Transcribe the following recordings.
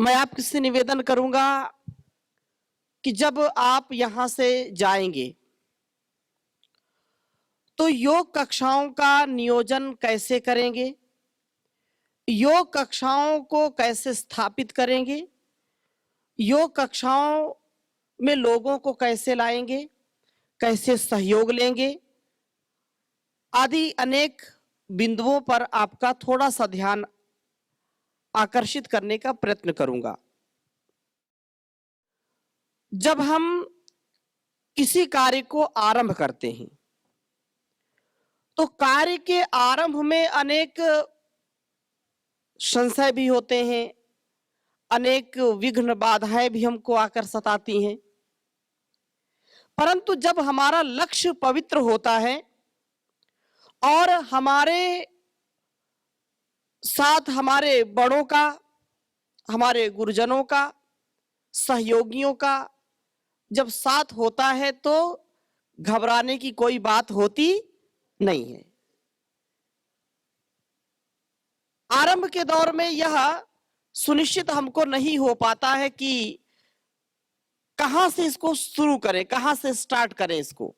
मैं आपसे निवेदन करूंगा कि जब आप यहां से जाएंगे तो योग कक्षाओं का नियोजन कैसे करेंगे, योग कक्षाओं को कैसे स्थापित करेंगे, योग कक्षाओं में लोगों को कैसे लाएंगे, कैसे सहयोग लेंगे, आदि अनेक बिंदुओं पर आपका थोड़ा सा ध्यान आकर्षित करने का प्रयत्न करूंगा। जब हम किसी कार्य को आरंभ करते हैं तो कार्य के आरंभ में अनेक संशय भी होते हैं, अनेक विघ्न बाधाएं भी हमको आकर सताती हैं। परंतु जब हमारा लक्ष्य पवित्र होता है और हमारे साथ हमारे बड़ों का, हमारे गुरुजनों का, सहयोगियों का जब साथ होता है तो घबराने की कोई बात होती नहीं है। आरंभ के दौर में यह सुनिश्चित हमको नहीं हो पाता है कि कहां से इसको शुरू करें, कहां से स्टार्ट करें इसको।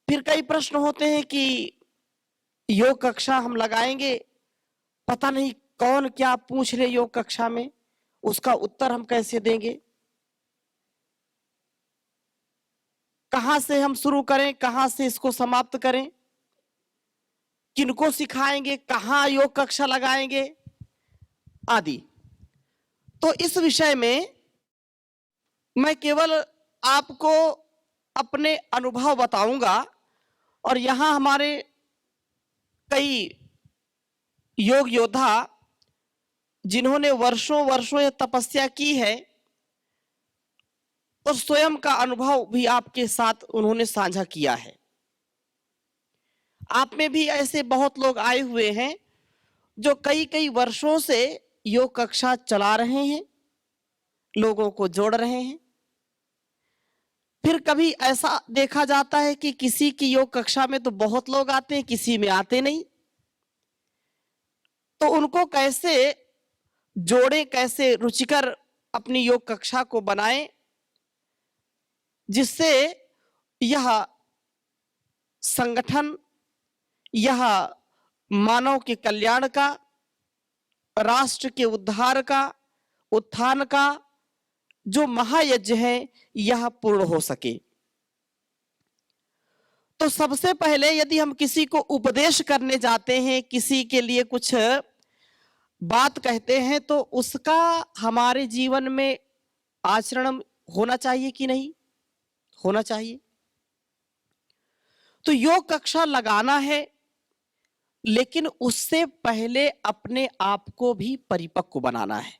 फिर कई प्रश्न होते हैं कि योग कक्षा हम लगाएंगे, पता नहीं कौन क्या पूछ ले योग कक्षा में, उसका उत्तर हम कैसे देंगे, कहां से हम शुरू करें, कहां से इसको समाप्त करें, किनको सिखाएंगे, कहां योग कक्षा लगाएंगे आदि। तो इस विषय में मैं केवल आपको अपने अनुभव बताऊंगा और यहां हमारे कई योग योद्धा जिन्होंने वर्षों वर्षों ये तपस्या की है और स्वयं का अनुभव भी आपके साथ उन्होंने साझा किया है। आप में भी ऐसे बहुत लोग आए हुए हैं जो कई कई वर्षों से योग कक्षा चला रहे हैं, लोगों को जोड़ रहे हैं। फिर कभी ऐसा देखा जाता है कि किसी की योग कक्षा में तो बहुत लोग आते हैं, किसी में आते नहीं। तो उनको कैसे जोड़ें, कैसे रुचिकर अपनी योग कक्षा को बनाएं जिससे यह संगठन, यह मानव के कल्याण का, राष्ट्र के उद्धार का, उत्थान का जो महायज्ञ है यह पूर्ण हो सके। तो सबसे पहले यदि हम किसी को उपदेश करने जाते हैं, किसी के लिए कुछ बात कहते हैं, तो उसका हमारे जीवन में आचरण होना चाहिए कि नहीं होना चाहिए। तो योग कक्षा लगाना है, लेकिन उससे पहले अपने आप को भी परिपक्व बनाना है।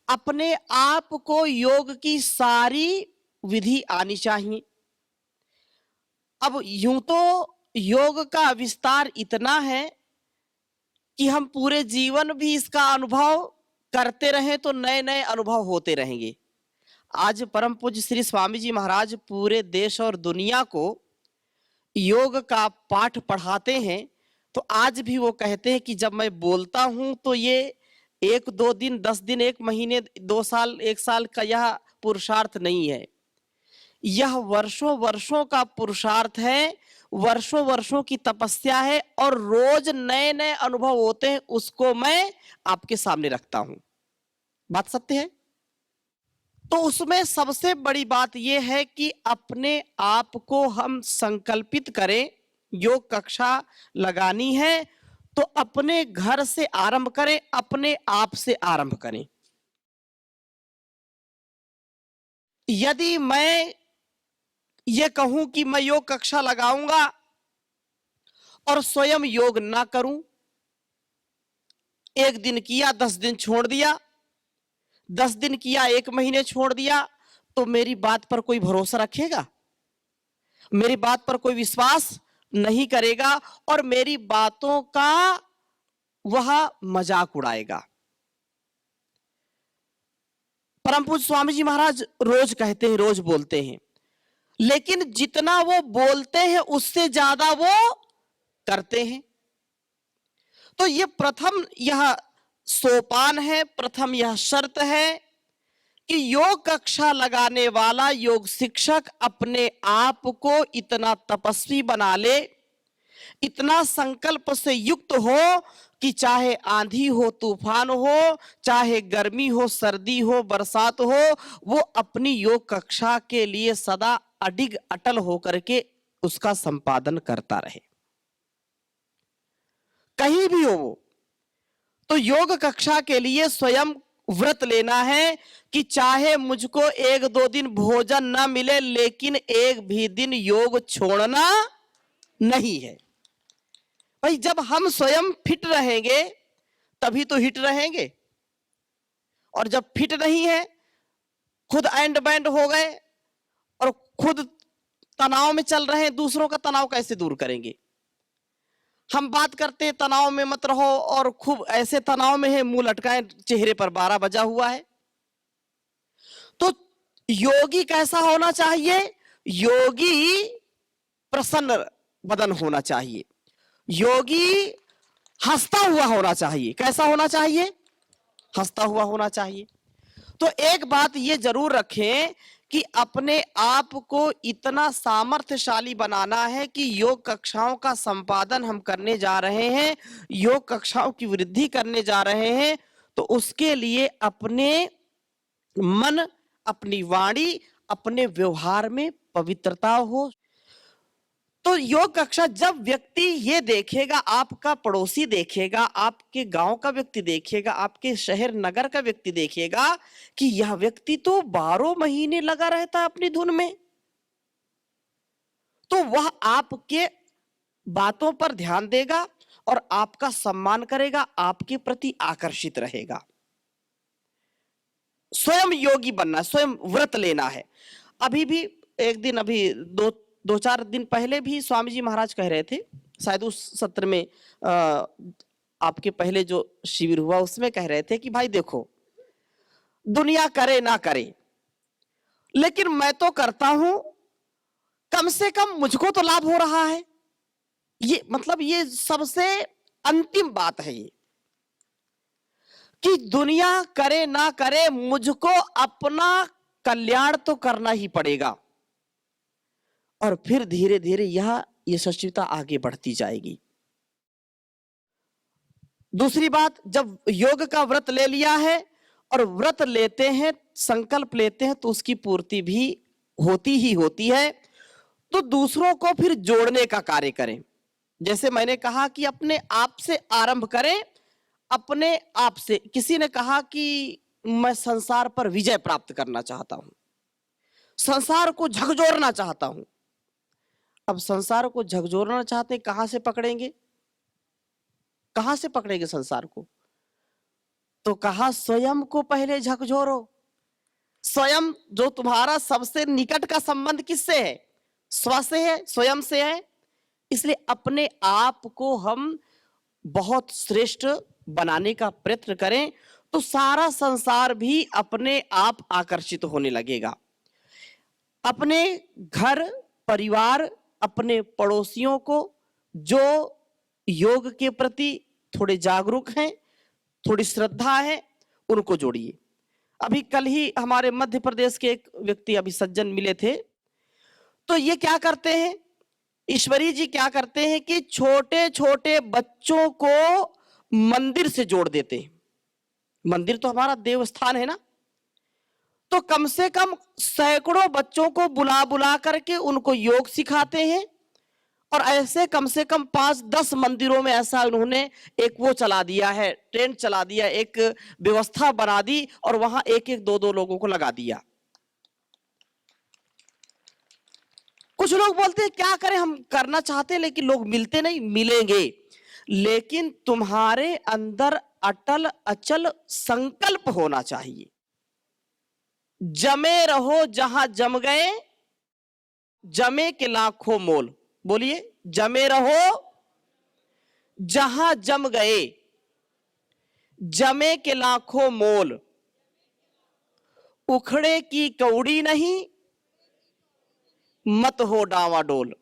अपने आप को योग की सारी विधि आनी चाहिए। अब यूं तो योग का विस्तार इतना है कि हम पूरे जीवन भी इसका अनुभव करते रहें तो नए नए अनुभव होते रहेंगे। आज परम पूज्य श्री स्वामी जी महाराज पूरे देश और दुनिया को योग का पाठ पढ़ाते हैं, तो आज भी वो कहते हैं कि जब मैं बोलता हूं तो ये 1-2 दिन, 10 दिन, 1 महीने, 2 साल, 1 साल का यह पुरुषार्थ नहीं है, यह वर्षों वर्षों का पुरुषार्थ है, वर्षों वर्षों की तपस्या है और रोज नए नए अनुभव होते हैं। उसको मैं आपके सामने रखता हूं। बात सत्य है। तो उसमें सबसे बड़ी बात यह है कि अपने आप को हम संकल्पित करें, योग कक्षा लगानी है तो अपने घर से आरंभ करें, अपने आप से आरंभ करें। यदि मैं ये कहूं कि मैं योग कक्षा लगाऊंगा और स्वयं योग ना करूं, 1 दिन किया 10 दिन छोड़ दिया, 10 दिन किया 1 महीने छोड़ दिया, तो मेरी बात पर कोई भरोसा रखेगा, मेरी बात पर कोई विश्वास नहीं करेगा और मेरी बातों का वह मजाक उड़ाएगा। परम पूज्य स्वामी जी महाराज रोज कहते हैं, रोज बोलते हैं, लेकिन जितना वो बोलते हैं उससे ज्यादा वो करते हैं। तो ये प्रथम यह सोपान है, प्रथम यह शर्त है कि योग कक्षा लगाने वाला योग शिक्षक अपने आप को इतना तपस्वी बना ले, इतना संकल्प से युक्त हो कि चाहे आंधी हो, तूफान हो, चाहे गर्मी हो, सर्दी हो, बरसात हो, वो अपनी योग कक्षा के लिए सदा अडिग अटल होकर के उसका संपादन करता रहे, कहीं भी हो वो। तो योग कक्षा के लिए स्वयं व्रत लेना है कि चाहे मुझको 1-2 दिन भोजन न मिले, लेकिन एक भी दिन योग छोड़ना नहीं है। भाई जब हम स्वयं फिट रहेंगे तभी तो हिट रहेंगे, और जब फिट नहीं है, खुद एंड बैंड हो गए और खुद तनाव में चल रहे हैं, दूसरों का तनाव कैसे दूर करेंगे? हम बात करते हैं तनाव में मत रहो, और खूब ऐसे तनाव में है, मुंह लटकाए, चेहरे पर 12 बजा हुआ है। तो योगी कैसा होना चाहिए? योगी प्रसन्न बदन होना चाहिए, योगी हंसता हुआ होना चाहिए। कैसा होना चाहिए? हंसता हुआ होना चाहिए। तो एक बात ये जरूर रखें कि अपने आप को इतना सामर्थ्यशाली बनाना है कि योग कक्षाओं का संपादन हम करने जा रहे हैं, योग कक्षाओं की वृद्धि करने जा रहे हैं, तो उसके लिए अपने मन, अपनी वाणी, अपने व्यवहार में पवित्रता हो। तो योग कक्षा जब व्यक्ति ये देखेगा, आपका पड़ोसी देखेगा, आपके गांव का व्यक्ति देखेगा, आपके शहर नगर का व्यक्ति देखेगा कि यह व्यक्ति तो 12 महीने लगा रहता है अपनी धुन में, तो वह आपके बातों पर ध्यान देगा और आपका सम्मान करेगा, आपके प्रति आकर्षित रहेगा। स्वयं योगी बनना, स्वयं व्रत लेना है। अभी भी एक दिन, अभी 2-4 दिन पहले भी स्वामी जी महाराज कह रहे थे, शायद उस सत्र में आपके पहले जो शिविर हुआ उसमें कह रहे थे कि भाई देखो, दुनिया करे ना करे, लेकिन मैं तो करता हूं, कम से कम मुझको तो लाभ हो रहा है। ये मतलब ये सबसे अंतिम बात है, ये कि दुनिया करे ना करे, मुझको अपना कल्याण तो करना ही पड़ेगा, और फिर धीरे धीरे यह यशस्विता आगे बढ़ती जाएगी। दूसरी बात, जब योग का व्रत ले लिया है और व्रत लेते हैं, संकल्प लेते हैं, तो उसकी पूर्ति भी होती ही होती है। तो दूसरों को फिर जोड़ने का कार्य करें। जैसे मैंने कहा कि अपने आप से आरंभ करें, अपने आप से। किसी ने कहा कि मैं संसार पर विजय प्राप्त करना चाहता हूं, संसार को झकझोरना चाहता हूं। अब संसार को झकझोरना चाहते, कहां से पकड़ेंगे? कहां से पकड़ेंगे संसार को? तो कहा स्वयं को पहले झकझोरो। स्वयं, जो तुम्हारा सबसे निकट का संबंध किससे है? स्व से है, स्वयं से है। इसलिए अपने आप को हम बहुत श्रेष्ठ बनाने का प्रयत्न करें, तो सारा संसार भी अपने आप आकर्षित होने लगेगा। अपने घर परिवार, अपने पड़ोसियों को जो योग के प्रति थोड़े जागरूक हैं, थोड़ी श्रद्धा है, उनको जोड़िए। अभी कल ही हमारे मध्य प्रदेश के एक व्यक्ति, अभी सज्जन मिले थे, तो ये क्या करते हैं, ईश्वरी जी क्या करते हैं कि छोटे छोटे बच्चों को मंदिर से जोड़ देते हैं। मंदिर तो हमारा देवस्थान है ना, तो कम से कम सैकड़ों बच्चों को बुला बुला करके उनको योग सिखाते हैं, और ऐसे कम से कम 5-10 मंदिरों में ऐसा उन्होंने एक वो चला दिया है, ट्रेंड चला दिया, एक व्यवस्था बना दी, और वहां 1-1, 2-2 लोगों को लगा दिया। कुछ लोग बोलते हैं क्या करें, हम करना चाहते हैं लेकिन लोग मिलते नहीं। मिलेंगे, लेकिन तुम्हारे अंदर अटल अचल संकल्प होना चाहिए। जमे रहो जहां जम गए, जमे के लाखों मोल। बोलिए, जमे रहो जहां जम गए, जमे के लाखों मोल, उखड़े की कौड़ी नहीं, मत हो डावाडोल।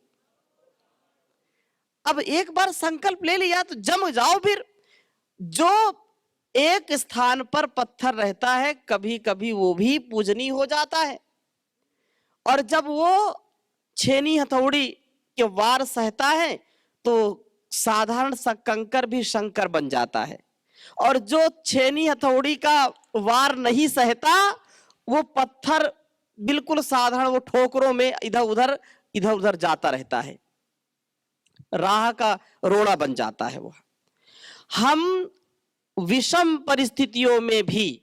अब एक बार संकल्प ले लिया तो जम जाओ। फिर जो एक स्थान पर पत्थर रहता है, कभी कभी वो भी पूजनीय हो जाता है। और जब वो छेनी हथौड़ी के वार सहता है तो साधारण सा कंकर भी शंकर बन जाता है। और जो छेनी हथौड़ी का वार नहीं सहता, वो पत्थर बिल्कुल साधारण वो ठोकरों में इधर उधर जाता रहता है, राह का रोड़ा बन जाता है। वह हम विषम परिस्थितियों में भी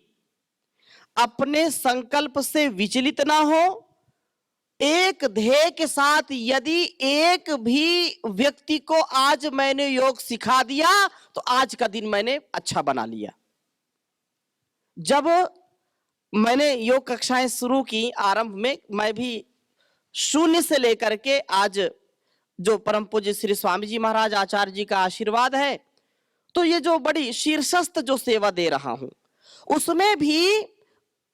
अपने संकल्प से विचलित ना हो। एक ध्येय के साथ यदि एक भी व्यक्ति को आज मैंने योग सिखा दिया तो आज का दिन मैंने अच्छा बना लिया। जब मैंने योग कक्षाएं शुरू की आरंभ में, मैं भी शून्य से लेकर के आज जो परम पूज्य श्री स्वामी जी महाराज आचार्य जी का आशीर्वाद है, तो ये जो बड़ी शीर्षस्थ जो सेवा दे रहा हूं, उसमें भी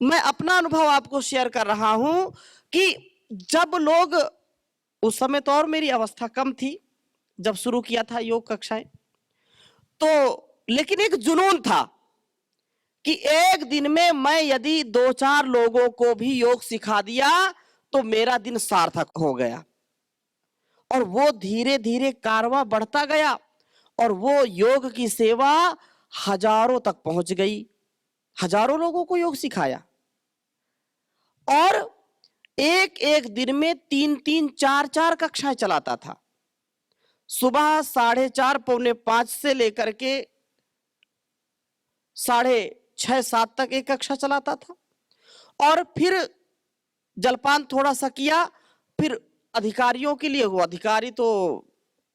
मैं अपना अनुभव आपको शेयर कर रहा हूं कि जब लोग, उस समय तो और मेरी अवस्था कम थी जब शुरू किया था योग कक्षाएं, तो लेकिन एक जुनून था कि एक दिन में मैं यदि 2-4 लोगों को भी योग सिखा दिया तो मेरा दिन सार्थक हो गया। और वो धीरे धीरे कारवां बढ़ता गया और वो योग की सेवा हजारों तक पहुंच गई। हजारों लोगों को योग सिखाया और एक एक दिन में 3-3, 4-4 कक्षाएं चलाता था। सुबह 4:30 पौने 5 से लेकर के 6:30-7 तक एक कक्षा चलाता था और फिर जलपान थोड़ा सा किया। फिर अधिकारियों के लिए, वो अधिकारी तो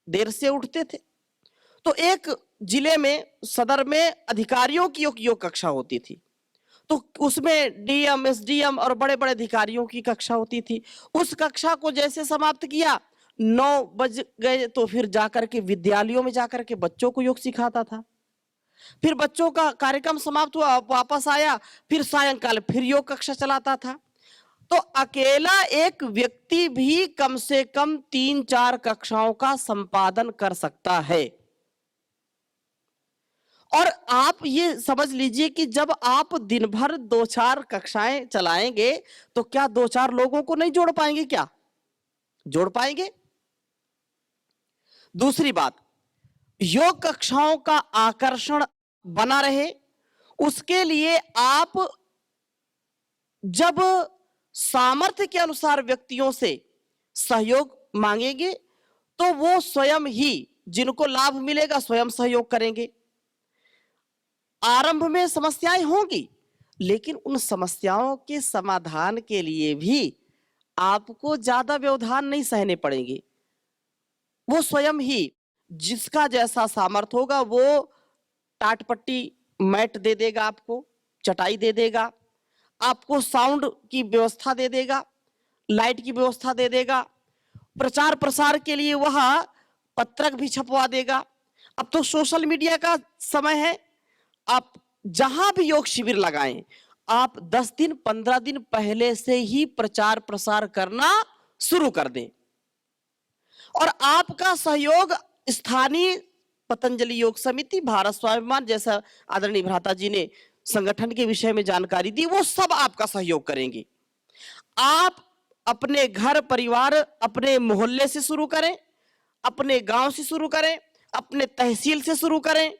देर से उठते थे, तो एक जिले में, सदर में अधिकारियों की योग कक्षा होती थी, तो उसमें डीएम, एसडीएम और बड़े बड़े अधिकारियों की कक्षा होती थी। उस कक्षा को जैसे समाप्त किया, 9 बज गए, तो फिर जाकर के विद्यालयों में जाकर के बच्चों को योग सिखाता था। फिर बच्चों का कार्यक्रम समाप्त हुआ, वापस आया, फिर सायंकाल फिर योग कक्षा चलाता था। तो अकेला एक व्यक्ति भी कम से कम 3-4 कक्षाओं का संपादन कर सकता है। और आप ये समझ लीजिए कि जब आप दिन भर 2-4 कक्षाएं चलाएंगे तो क्या 2-4 लोगों को नहीं जोड़ पाएंगे? क्या जोड़ पाएंगे? दूसरी बात, योग कक्षाओं का आकर्षण बना रहे, उसके लिए आप जब सामर्थ्य के अनुसार व्यक्तियों से सहयोग मांगेंगे तो वो स्वयं ही, जिनको लाभ मिलेगा, स्वयं सहयोग करेंगे। आरंभ में समस्याएं होंगी, लेकिन उन समस्याओं के समाधान के लिए भी आपको ज्यादा व्यवधान नहीं सहने पड़ेंगे। वो स्वयं ही, जिसका जैसा सामर्थ्य होगा, वो टाटपट्टी मैट दे देगा, आपको चटाई दे देगा, आपको साउंड की व्यवस्था दे देगा, लाइट की व्यवस्था दे देगा, प्रचार प्रसार के लिए वह पत्रक भी छपवा देगा। अब तो सोशल मीडिया का समय है, आप जहां भी योग शिविर लगाएं, आप 10 दिन 15 दिन पहले से ही प्रचार प्रसार करना शुरू कर दें। और आपका सहयोग स्थानीय पतंजलि योग समिति, भारत स्वाभिमान, जैसा आदरणीय भ्राता जी ने संगठन के विषय में जानकारी दी, वो सब आपका सहयोग करेंगे। आप अपने घर परिवार, अपने मोहल्ले से शुरू करें, अपने गांव से शुरू करें, अपने तहसील से शुरू करें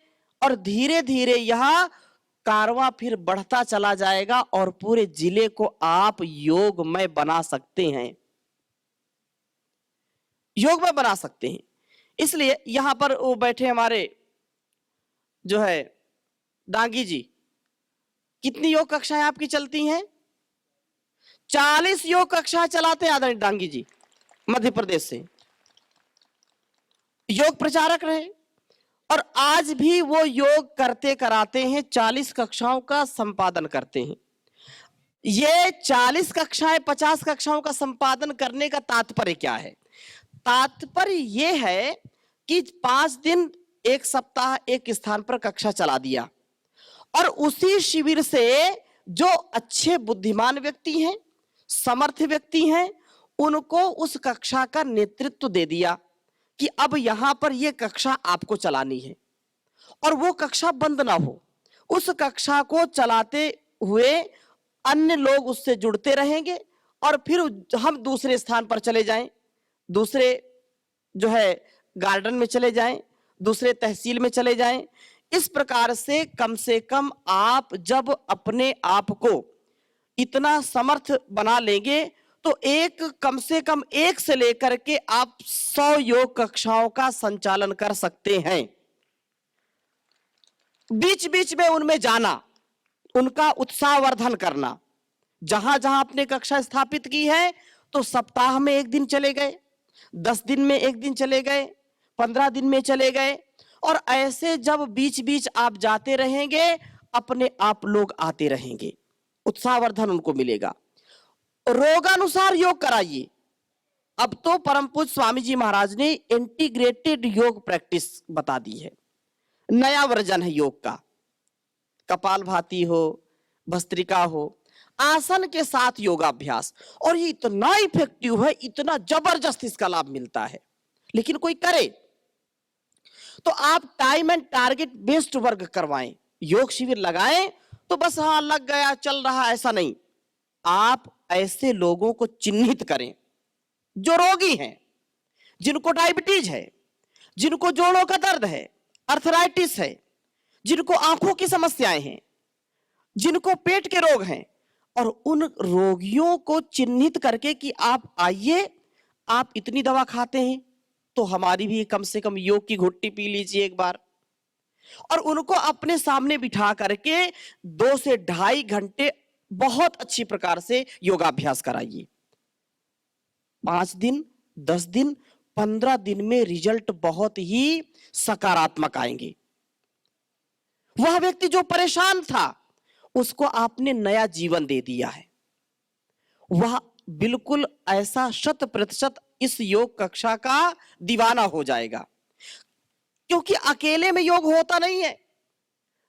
और धीरे धीरे यह कारवां फिर बढ़ता चला जाएगा और पूरे जिले को आप योगमय बना सकते हैं, योगमय बना सकते हैं। इसलिए यहां पर वो बैठे हमारे जो है डांगी जी, कितनी योग कक्षाएं आपकी चलती हैं? 40 योग कक्षाएं चलाते हैं आदरणीय डांगी जी, मध्य प्रदेश से योग प्रचारक रहे और आज भी वो योग करते कराते हैं, 40 कक्षाओं का संपादन करते हैं। ये 40 कक्षाएं, 50 कक्षाओं का संपादन करने का तात्पर्य क्या है? तात्पर्य ये है कि 5 दिन, 1 सप्ताह एक स्थान पर कक्षा चला दिया और उसी शिविर से जो अच्छे बुद्धिमान व्यक्ति हैं, समर्थ व्यक्ति हैं, उनको उस कक्षा का नेतृत्व दे दिया कि अब यहां पर यह कक्षा आपको चलानी है और वो कक्षा बंद ना हो, उस कक्षा को चलाते हुए अन्य लोग उससे जुड़ते रहेंगे और फिर हम दूसरे स्थान पर चले जाएं, दूसरे जो है गार्डन में चले जाएं, दूसरे तहसील में चले जाएं। इस प्रकार से कम आप जब अपने आप को इतना समर्थ बना लेंगे तो कम से कम 1 से लेकर के आप 100 योग कक्षाओं का संचालन कर सकते हैं। बीच बीच में उनमें जाना, उनका उत्साहवर्धन करना। जहां जहां आपने कक्षा स्थापित की है तो सप्ताह में 1 दिन चले गए, 10 दिन में 1 दिन चले गए, 15 दिन में चले गए, और ऐसे जब बीच बीच आप जाते रहेंगे अपने आप लोग आते रहेंगे, उत्साहवर्धन उनको मिलेगा। रोगानुसार योग कराइए। अब तो परम पूज्य स्वामी जी महाराज ने इंटीग्रेटेड योग प्रैक्टिस बता दी है, नया वर्जन है योग का। कपालभाति हो, भस्त्रिका हो, आसन के साथ योगाभ्यास, और ये इतना इफेक्टिव है, इतना जबरदस्त इसका लाभ मिलता है। लेकिन कोई करे तो आप time and target based work करवाएं, योग शिविर लगाएं तो बस हाँ लग गया चल रहा, ऐसा नहीं। आप ऐसे लोगों को चिन्हित करें जो रोगी हैं, जिनको डायबिटीज है, जिनको जोड़ों का दर्द है, अर्थराइटिस है, जिनको आंखों की समस्याएं हैं, जिनको पेट के रोग हैं, और उन रोगियों को चिन्हित करके कि आप आइए, आप इतनी दवा खाते हैं तो हमारी भी कम से कम योग की घुट्टी पी लीजिए एक बार, और उनको अपने सामने बिठा करके 2 से 2.5 घंटे बहुत अच्छी प्रकार से योगाभ्यास कराइए। 5 दिन, 10 दिन, 15 दिन में रिजल्ट बहुत ही सकारात्मक आएंगे। वह व्यक्ति जो परेशान था उसको आपने नया जीवन दे दिया है, वह बिल्कुल ऐसा 100% इस योग कक्षा का दीवाना हो जाएगा। क्योंकि अकेले में योग होता नहीं है,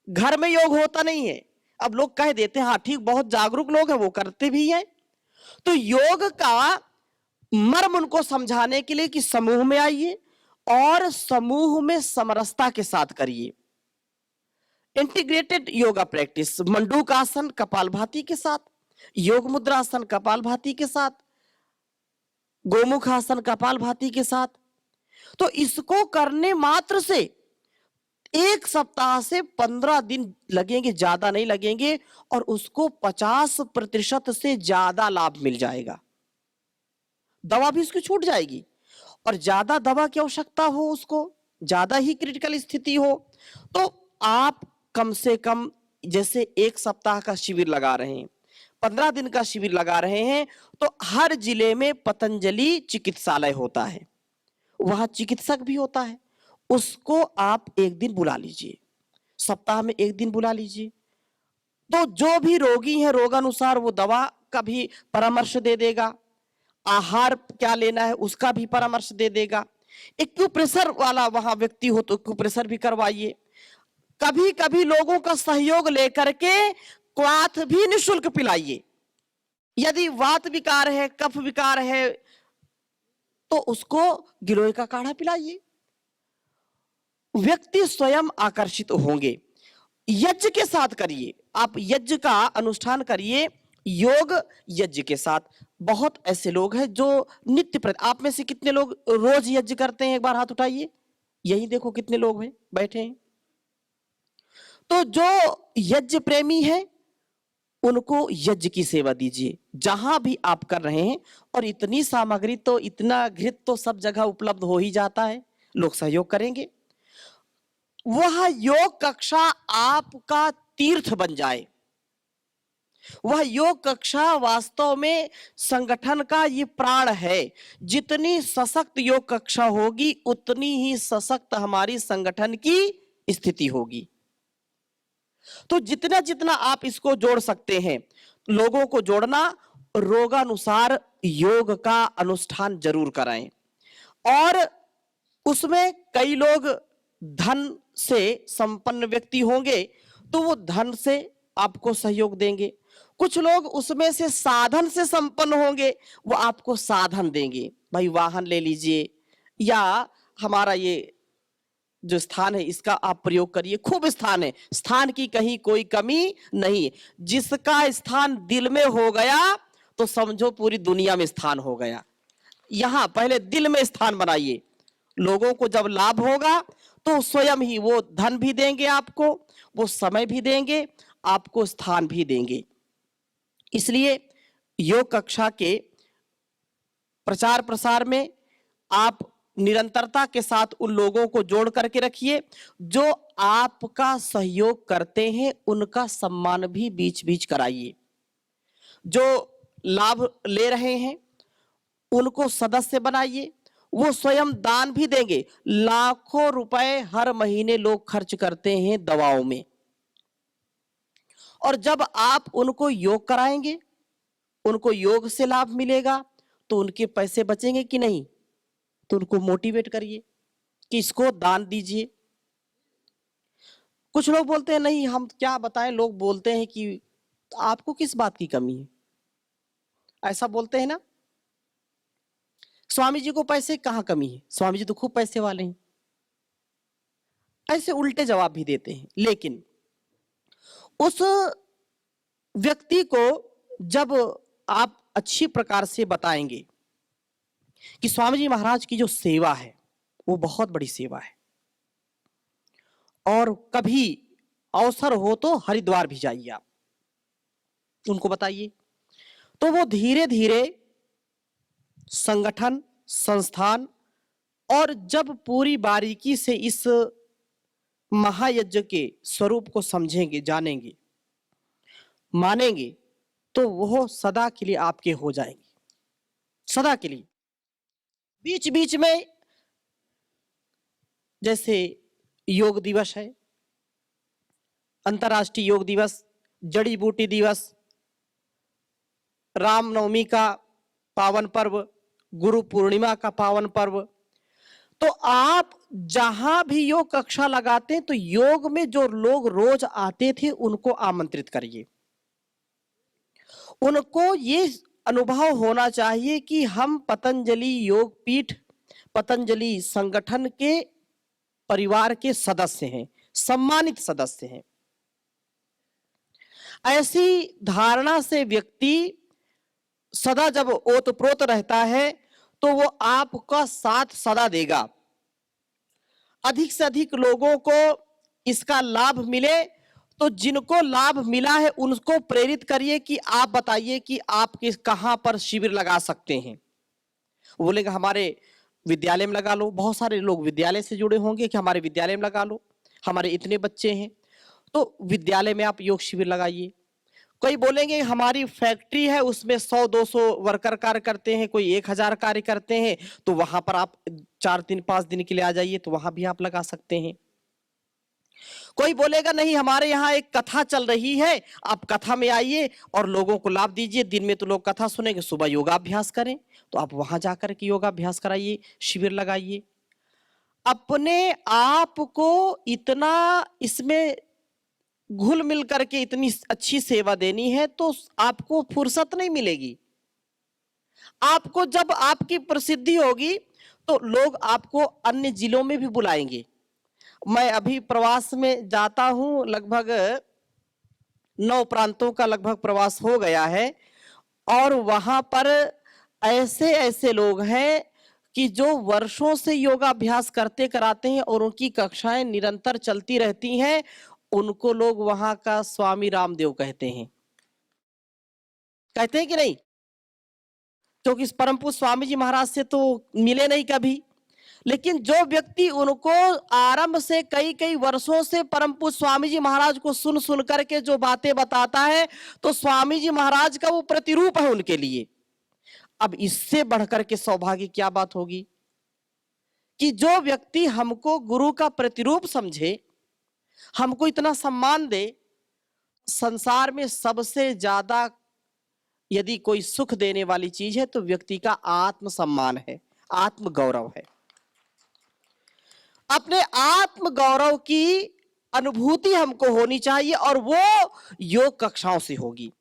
घर में योग होता नहीं है। अब लोग कह देते हैं हाँ ठीक, बहुत जागरूक लोग हैं वो करते भी हैं। तो योग का मर्म उनको समझाने के लिए कि समूह में आइए और समूह में समरसता के साथ करिए। इंटीग्रेटेड योगा प्रैक्टिस, मंडूक आसन कपालभाति के साथ, योग मुद्रासन कपालभाति के साथ, गोमुख आसन कपालभाति के साथ। तो इसको करने मात्र से 1 सप्ताह से 15 दिन लगेंगे, ज्यादा नहीं लगेंगे, और उसको 50% से ज्यादा लाभ मिल जाएगा। दवा भी उसकी छूट जाएगी, और ज्यादा दवा की आवश्यकता हो, उसको ज्यादा ही क्रिटिकल स्थिति हो, तो आप कम से कम जैसे 1 सप्ताह का शिविर लगा रहे हैं, 15 दिन का शिविर लगा रहे हैं, तो हर जिले में पतंजलि चिकित्सालय होता है, वहां चिकित्सक भी होता है, उसको आप 1 दिन बुला लीजिए, सप्ताह में 1 दिन बुला लीजिए। तो जो भी रोगी है रोगानुसार वो दवा का भी परामर्श दे देगा, आहार क्या लेना है उसका भी परामर्श दे देगा। एक्यूप्रेशर वाला वहां व्यक्ति हो तो एक्यूप्रेशर भी करवाइए। कभी कभी लोगों का सहयोग लेकर के क्वाथ भी निःशुल्क पिलाइए। यदि वात विकार है, कफ विकार है, तो उसको गिलोय का काढ़ा पिलाइए। व्यक्ति स्वयं आकर्षित होंगे। यज्ञ के साथ करिए, आप यज्ञ का अनुष्ठान करिए, योग यज्ञ के साथ। बहुत ऐसे लोग हैं जो नित्य आप में से कितने लोग रोज यज्ञ करते हैं? एक बार हाथ उठाइए, यही देखो कितने लोग हैं बैठे हैं। तो जो यज्ञ प्रेमी है उनको यज्ञ की सेवा दीजिए जहां भी आप कर रहे हैं। और इतनी सामग्री तो, इतना घृत तो सब जगह उपलब्ध हो ही जाता है, लोग सहयोग करेंगे। वह योग कक्षा आपका तीर्थ बन जाए। वह योग कक्षा वास्तव में संगठन का ये प्राण है। जितनी सशक्त योग कक्षा होगी उतनी ही सशक्त हमारी संगठन की स्थिति होगी। तो जितना जितना आप इसको जोड़ सकते हैं, लोगों को जोड़ना, रोगानुसार योग का अनुष्ठान जरूर कराएं। और उसमें कई लोग धन से संपन्न व्यक्ति होंगे तो वो धन से आपको सहयोग देंगे। कुछ लोग उसमें से साधन से संपन्न होंगे, वो आपको साधन देंगे, भाई वाहन ले लीजिए, या हमारा ये जो स्थान है इसका आप प्रयोग करिए। खूब स्थान है, स्थान की कहीं कोई कमी नहीं है। जिसका स्थान दिल में हो गया तो समझो पूरी दुनिया में स्थान हो गया। यहां पहले दिल में स्थान बनाइए। लोगों को जब लाभ होगा तो स्वयं ही वो धन भी देंगे आपको, वो समय भी देंगे, आपको स्थान भी देंगे। इसलिए योग कक्षा के प्रचार प्रसार में आप निरंतरता के साथ उन लोगों को जोड़ करके रखिए जो आपका सहयोग करते हैं, उनका सम्मान भी बीच बीच कराइए। जो लाभ ले रहे हैं उनको सदस्य बनाइए, वो स्वयं दान भी देंगे। लाखों रुपए हर महीने लोग खर्च करते हैं दवाओं में, और जब आप उनको योग कराएंगे, उनको योग से लाभ मिलेगा, तो उनके पैसे बचेंगे कि नहीं? तो उनको मोटिवेट करिए कि इसको दान दीजिए। कुछ लोग बोलते हैं नहीं हम क्या बताएं, लोग बोलते हैं कि आपको किस बात की कमी है, ऐसा बोलते हैं ना। स्वामी जी को पैसे कहां कमी है, स्वामी जी तो खूब पैसे वाले हैं, ऐसे उल्टे जवाब भी देते हैं। लेकिन उस व्यक्ति को जब आप अच्छी प्रकार से बताएंगे कि स्वामी जी महाराज की जो सेवा है वो बहुत बड़ी सेवा है, और कभी अवसर हो तो हरिद्वार भी जाइए आप, उनको बताइए, तो वो धीरे धीरे संगठन, संस्थान, और जब पूरी बारीकी से इस महायज्ञ के स्वरूप को समझेंगे, जानेंगे, मानेंगे, तो वो सदा के लिए आपके हो जाएंगे, सदा के लिए। बीच बीच में जैसे योग दिवस है, अंतर्राष्ट्रीय योग दिवस, जड़ी बूटी दिवस, रामनवमी का पावन पर्व, गुरु पूर्णिमा का पावन पर्व, तो आप जहां भी योग कक्षा लगाते हैं तो योग में जो लोग रोज आते थे उनको आमंत्रित करिए। उनको ये अनुभव होना चाहिए कि हम पतंजलि योग पीठ, पतंजलि संगठन के परिवार के सदस्य हैं, सम्मानित सदस्य हैं। ऐसी धारणा से व्यक्ति सदा जब ओतप्रोत रहता है तो वो आपका साथ सदा देगा। अधिक से अधिक लोगों को इसका लाभ मिले, तो जिनको लाभ मिला है उनको प्रेरित करिए कि आप बताइए कि आप किस कहां पर शिविर लगा सकते हैं। वो बोलेगा हमारे विद्यालय में लगा लो, बहुत सारे लोग विद्यालय से जुड़े होंगे कि हमारे विद्यालय में लगा लो, हमारे इतने बच्चे हैं, तो विद्यालय में आप योग शिविर लगाइए। कोई बोलेंगे हमारी फैक्ट्री है उसमें 100-200 वर्कर कार्य करते हैं, कोई 1000 कार्य करते हैं, तो वहां पर आप 4 दिन 5 दिन के लिए आ जाइए, तो वहां भी आप लगा सकते हैं। कोई बोलेगा नहीं हमारे यहाँ एक कथा चल रही है, आप कथा में आइए और लोगों को लाभ दीजिए, दिन में तो लोग कथा सुनेंगे, सुबह योगाभ्यास करें, तो आप वहां जाकर के योगाभ्यास कराइए, शिविर लगाइए। अपने आप को इतना इसमें घुल मिल करके इतनी अच्छी सेवा देनी है तो आपको फुर्सत नहीं मिलेगी। आपको जब आपकी प्रसिद्धि होगी तो लोग आपको अन्य जिलों में भी बुलाएंगे। मैं अभी प्रवास में जाता हूं, लगभग 9 प्रांतों का लगभग प्रवास हो गया है, और वहां पर ऐसे ऐसे लोग हैं कि जो वर्षों से योगाभ्यास करते कराते हैं और उनकी कक्षाएं निरंतर चलती रहती हैं, उनको लोग वहां का स्वामी रामदेव कहते हैं। कहते हैं कि नहीं? क्योंकि इस परम पूज्य स्वामी जी महाराज से तो मिले नहीं कभी, लेकिन जो व्यक्ति उनको आरंभ से कई कई वर्षों से परम पूज्य स्वामी जी महाराज को सुन सुन करके जो बातें बताता है, तो स्वामी जी महाराज का वो प्रतिरूप है उनके लिए। अब इससे बढ़कर के सौभाग्य क्या बात होगी कि जो व्यक्ति हमको गुरु का प्रतिरूप समझे, हमको इतना सम्मान दे। संसार में सबसे ज्यादा यदि कोई सुख देने वाली चीज है तो व्यक्ति का आत्मसम्मान है, आत्मगौरव है। अपने आत्मगौरव की अनुभूति हमको होनी चाहिए, और वो योग कक्षाओं से होगी।